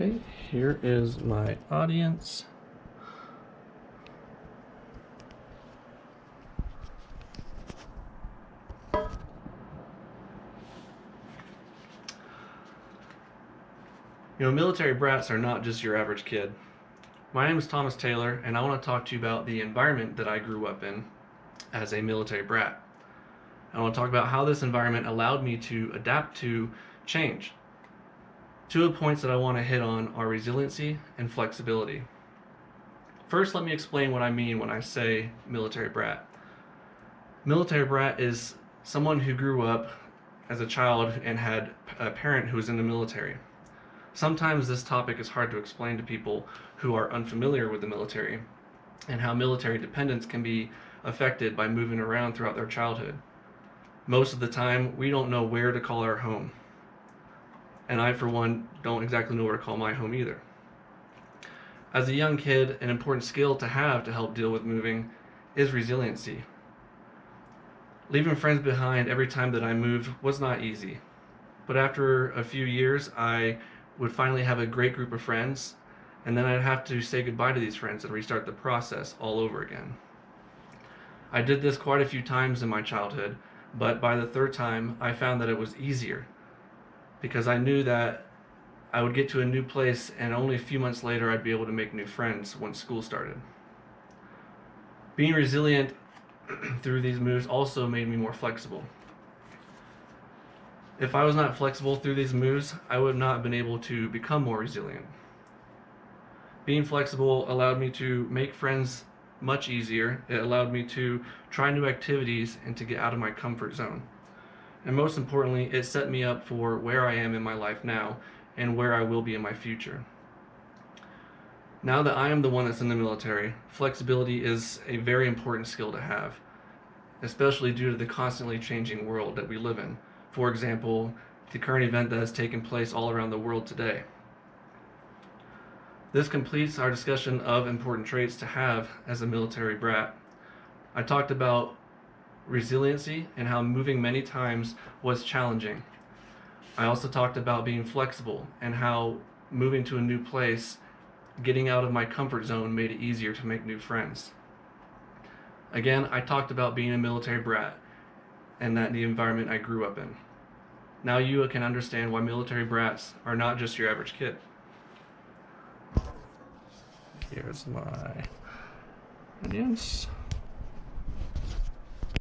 Okay, here is my audience. Military brats are not just your average kid. My name is Thomas Taylor, and I want to talk to you about the environment that I grew up in as a military brat. I want to talk about how this environment allowed me to adapt to change. Two of the points that I want to hit on are resiliency and flexibility. First, let me explain what I mean when I say military brat. Military brat is someone who grew up as a child and had a parent who was in the military. Sometimes this topic is hard to explain to people who are unfamiliar with the military and how military dependence can be affected by moving around throughout their childhood. Most of the time, we don't know where to call our home. And I, for one, don't exactly know where to call my home either. As a young kid, an important skill to have to help deal with moving is resiliency. Leaving friends behind every time that I moved was not easy. But after a few years, I would finally have a great group of friends, and then I'd have to say goodbye to these friends and restart the process all over again. I did this quite a few times in my childhood, but by the third time, I found that it was easier because I knew that I would get to a new place and only a few months later I'd be able to make new friends once school started. Being resilient through these moves also made me more flexible. If I was not flexible through these moves, I would not have been able to become more resilient. Being flexible allowed me to make friends much easier. It allowed me to try new activities and to get out of my comfort zone. And most importantly, it set me up for where I am in my life now and where I will be in my future. Now that I am the one that's in the military, flexibility is a very important skill to have, especially due to the constantly changing world that we live in. For example, the current event that has taken place all around the world today. This completes our discussion of important traits to have as a military brat. I talked about resiliency and how moving many times was challenging. I also talked about being flexible and how moving to a new place, getting out of my comfort zone, made it easier to make new friends. Again, I talked about being a military brat and that the environment I grew up in. Now you can understand why military brats are not just your average kid. Here's my audience.